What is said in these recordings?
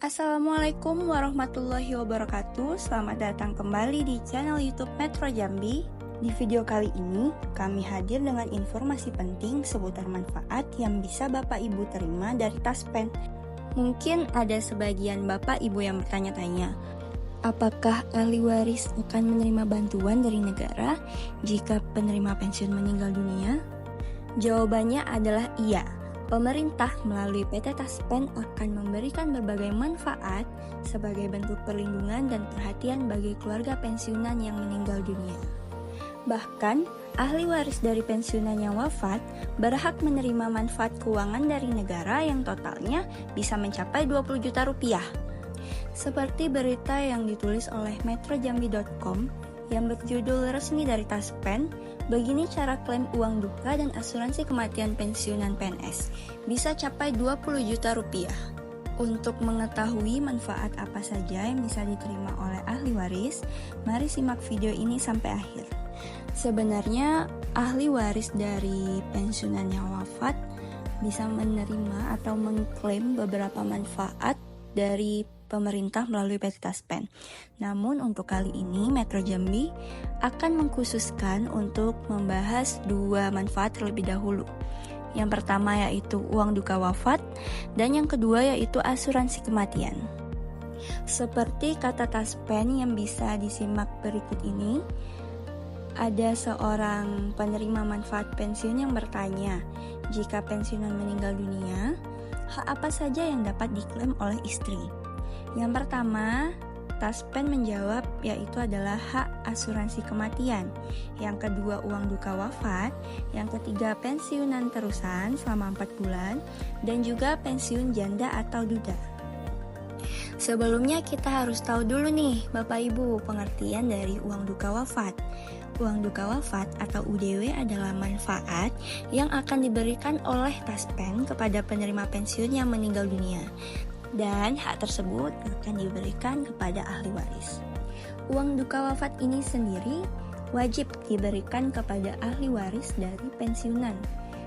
Assalamualaikum warahmatullahi wabarakatuh. Selamat datang kembali di channel YouTube Metro Jambi. Di video kali ini, kami hadir dengan informasi penting seputar manfaat yang bisa Bapak Ibu terima dari Taspen. Mungkin ada sebagian Bapak Ibu yang bertanya-tanya, apakah ahli waris akan menerima bantuan dari negara jika penerima pensiun meninggal dunia? Jawabannya adalah iya. Pemerintah melalui PT Taspen akan memberikan berbagai manfaat sebagai bentuk perlindungan dan perhatian bagi keluarga pensiunan yang meninggal dunia. Bahkan, ahli waris dari pensiunan yang wafat berhak menerima manfaat keuangan dari negara yang totalnya bisa mencapai 20 juta rupiah. Seperti berita yang ditulis oleh metrojambi.com yang berjudul resmi dari Taspen, begini cara klaim uang duka dan asuransi kematian pensiunan PNS, bisa capai 20 juta rupiah. Untuk mengetahui manfaat apa saja yang bisa diterima oleh ahli waris, mari simak video ini sampai akhir. Sebenarnya, ahli waris dari pensiunan yang wafat bisa menerima atau mengklaim beberapa manfaat dari pemerintah melalui PT Taspen. Namun untuk kali ini Metro Jambi akan mengkhususkan untuk membahas dua manfaat terlebih dahulu. Yang pertama yaitu uang duka wafat dan yang kedua yaitu asuransi kematian. Seperti kata Taspen yang bisa disimak berikut ini, ada seorang penerima manfaat pensiun yang bertanya, jika pensiunan meninggal dunia, hak apa saja yang dapat diklaim oleh istri? Yang pertama, Taspen menjawab yaitu adalah hak asuransi kematian. Yang kedua, uang duka wafat. Yang ketiga, pensiunan terusan selama 4 bulan. Dan juga pensiun janda atau duda. Sebelumnya kita harus tahu dulu nih Bapak Ibu pengertian dari uang duka wafat. Uang duka wafat atau UDW adalah manfaat yang akan diberikan oleh Taspen kepada penerima pensiun yang meninggal dunia. Dan hak tersebut akan diberikan kepada ahli waris. Uang duka wafat ini sendiri wajib diberikan kepada ahli waris dari pensiunan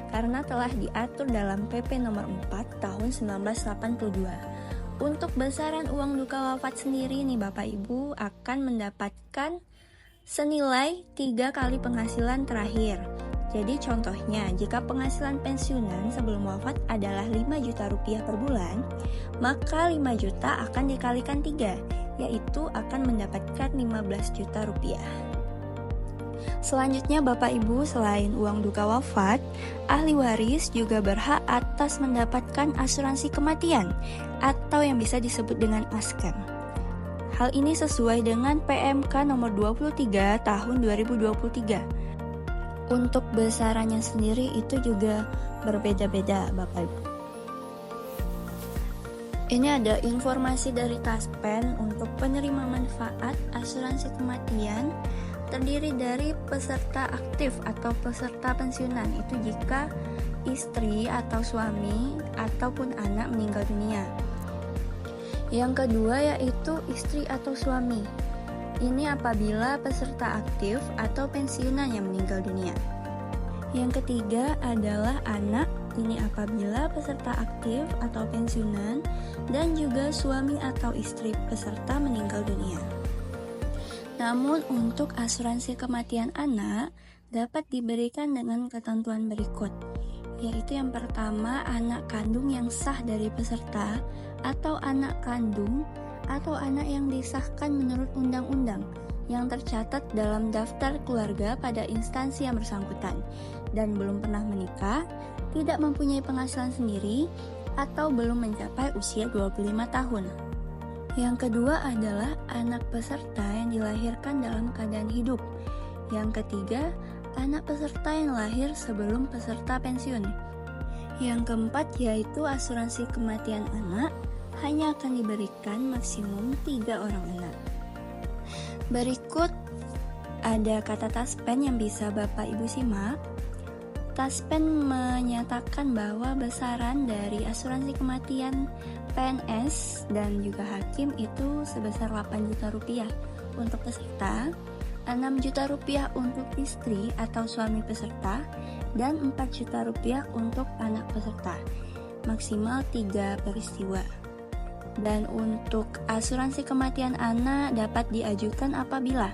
karena telah diatur dalam PP nomor 4 tahun 1982. Untuk besaran uang duka wafat sendiri nih Bapak Ibu akan mendapatkan senilai 3 kali penghasilan terakhir. Jadi contohnya, jika penghasilan pensiunan sebelum wafat adalah 5 juta rupiah per bulan, maka 5 juta akan dikalikan 3, yaitu akan mendapatkan 15 juta rupiah. Selanjutnya Bapak Ibu, selain uang duka wafat, ahli waris juga berhak atas mendapatkan asuransi kematian, atau yang bisa disebut dengan ASKEM. Hal ini sesuai dengan PMK nomor 23 tahun 2023. Untuk besarannya sendiri itu juga berbeda-beda Bapak Ibu. Ini ada informasi dari Taspen untuk penerima manfaat asuransi kematian terdiri dari peserta aktif atau peserta pensiunan itu jika istri atau suami ataupun anak meninggal dunia. Yang kedua yaitu istri atau suami. Ini apabila peserta aktif atau pensiunan yang meninggal dunia. Yang ketiga adalah anak. Ini apabila peserta aktif atau pensiunan dan juga suami atau istri peserta meninggal dunia. Namun untuk asuransi kematian anak dapat diberikan dengan ketentuan berikut, yaitu yang pertama anak kandung yang sah dari peserta atau anak kandung atau anak yang disahkan menurut undang-undang yang tercatat dalam daftar keluarga pada instansi yang bersangkutan dan belum pernah menikah, tidak mempunyai penghasilan sendiri, atau belum mencapai usia 25 tahun. Yang kedua adalah anak peserta yang dilahirkan dalam keadaan hidup. Yang ketiga, anak peserta yang lahir sebelum peserta pensiun. Yang keempat yaitu asuransi kematian anak hanya akan diberikan maksimum 3 orang anak. Berikut ada kata Taspen yang bisa Bapak Ibu simak. Taspen menyatakan bahwa besaran dari asuransi kematian PNS dan juga hakim itu sebesar 8 juta rupiah untuk peserta, 6 juta rupiah untuk istri atau suami peserta, dan 4 juta rupiah untuk anak peserta. Maksimal 3 peristiwa. Dan untuk asuransi kematian anak dapat diajukan apabila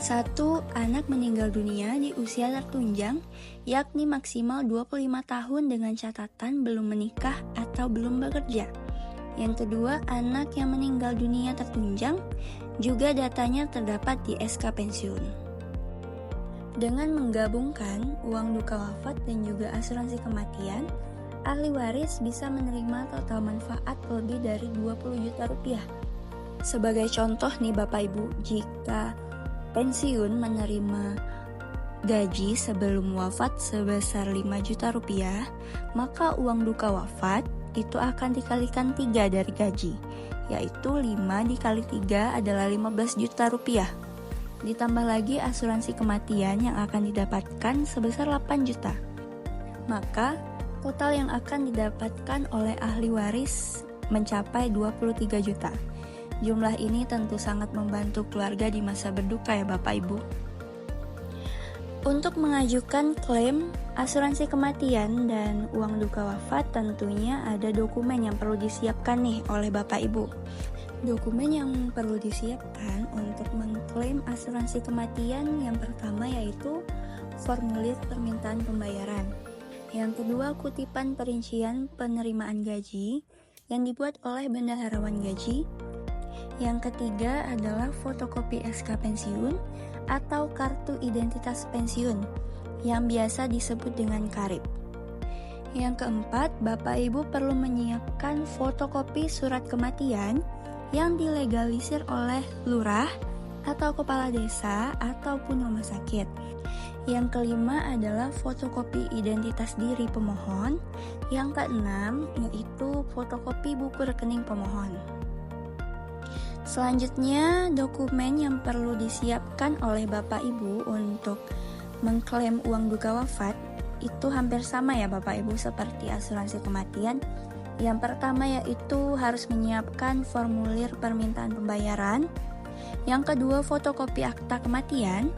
1. Anak meninggal dunia di usia tertunjang, yakni maksimal 25 tahun dengan catatan belum menikah atau belum bekerja. Yang kedua, anak yang meninggal dunia tertunjang, juga datanya terdapat di SK pensiun. Dengan menggabungkan uang duka wafat dan juga asuransi kematian, ahli waris bisa menerima total manfaat lebih dari 20 juta rupiah. Sebagai contoh nih Bapak Ibu, jika pensiun menerima gaji sebelum wafat sebesar 5 juta rupiah, maka uang duka wafat itu akan dikalikan 3 dari gaji, yaitu 5 dikali 3 adalah 15 juta rupiah. Ditambah lagi asuransi kematian yang akan didapatkan sebesar 8 juta. Maka total yang akan didapatkan oleh ahli waris mencapai 23 juta. Jumlah ini tentu sangat membantu keluarga di masa berduka ya Bapak Ibu. Untuk mengajukan klaim asuransi kematian dan uang duka wafat tentunya ada dokumen yang perlu disiapkan nih oleh Bapak Ibu. Dokumen yang perlu disiapkan untuk mengklaim asuransi kematian yang pertama yaitu formulir permintaan pembayaran. Yang kedua, kutipan perincian penerimaan gaji yang dibuat oleh bendaharawan gaji. Yang ketiga adalah fotokopi SK pensiun atau kartu identitas pensiun yang biasa disebut dengan KARIP. Yang keempat, Bapak Ibu perlu menyiapkan fotokopi surat kematian yang dilegalisir oleh lurah atau kepala desa ataupun rumah sakit. Yang kelima adalah fotokopi identitas diri pemohon. Yang keenam yaitu fotokopi buku rekening pemohon. Selanjutnya, dokumen yang perlu disiapkan oleh Bapak Ibu untuk mengklaim uang duka wafat itu hampir sama ya Bapak Ibu seperti asuransi kematian. Yang pertama yaitu harus menyiapkan formulir permintaan pembayaran. Yang kedua, fotokopi akta kematian.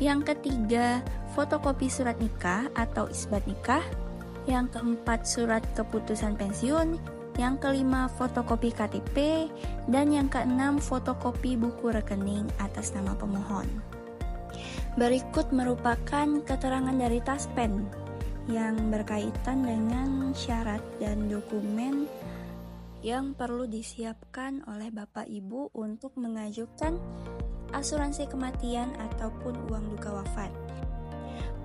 Yang ketiga, fotokopi surat nikah atau isbat nikah. Yang keempat, surat keputusan pensiun. Yang kelima, fotokopi KTP. Dan yang keenam, fotokopi buku rekening atas nama pemohon. Berikut merupakan keterangan dari Taspen yang berkaitan dengan syarat dan dokumen yang perlu disiapkan oleh Bapak Ibu untuk mengajukan asuransi kematian ataupun uang duka wafat.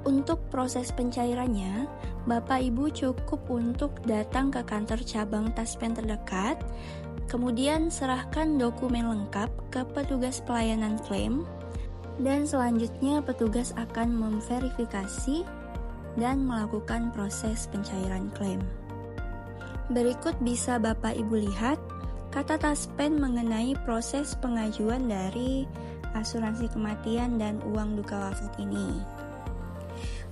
Untuk proses pencairannya, Bapak Ibu cukup untuk datang ke kantor cabang Taspen terdekat, kemudian serahkan dokumen lengkap ke petugas pelayanan klaim, dan selanjutnya petugas akan memverifikasi dan melakukan proses pencairan klaim. Berikut bisa Bapak Ibu lihat kata Taspen mengenai proses pengajuan dari asuransi kematian dan uang duka wafat ini.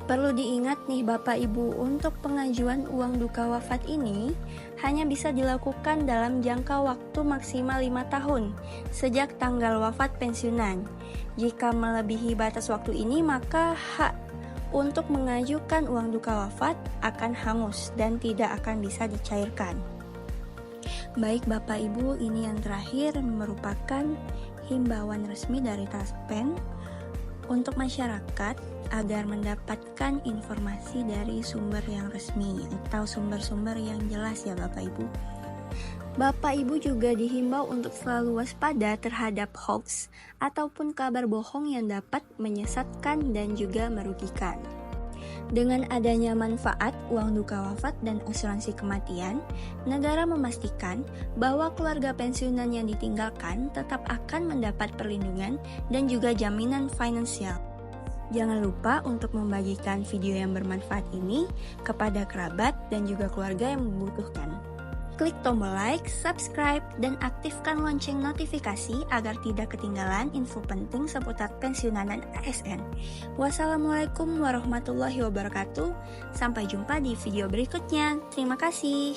Perlu diingat nih Bapak Ibu, untuk pengajuan uang duka wafat ini hanya bisa dilakukan dalam jangka waktu maksimal 5 tahun sejak tanggal wafat pensiunan. Jika melebihi batas waktu ini, maka hak untuk mengajukan uang duka wafat akan hangus dan tidak akan bisa dicairkan. Baik Bapak Ibu, ini yang terakhir merupakan himbauan resmi dari Taspen untuk masyarakat agar mendapatkan informasi dari sumber yang resmi atau sumber-sumber yang jelas ya Bapak Ibu. Bapak Ibu juga dihimbau untuk selalu waspada terhadap hoax ataupun kabar bohong yang dapat menyesatkan dan juga merugikan. Dengan adanya manfaat uang duka wafat dan asuransi kematian, negara memastikan bahwa keluarga pensiunan yang ditinggalkan tetap akan mendapat perlindungan dan juga jaminan finansial. Jangan lupa untuk membagikan video yang bermanfaat ini kepada kerabat dan juga keluarga yang membutuhkan. Klik tombol like, subscribe, dan aktifkan lonceng notifikasi agar tidak ketinggalan info penting seputar pensiunan dan ASN. Wassalamualaikum warahmatullahi wabarakatuh. Sampai jumpa di video berikutnya. Terima kasih.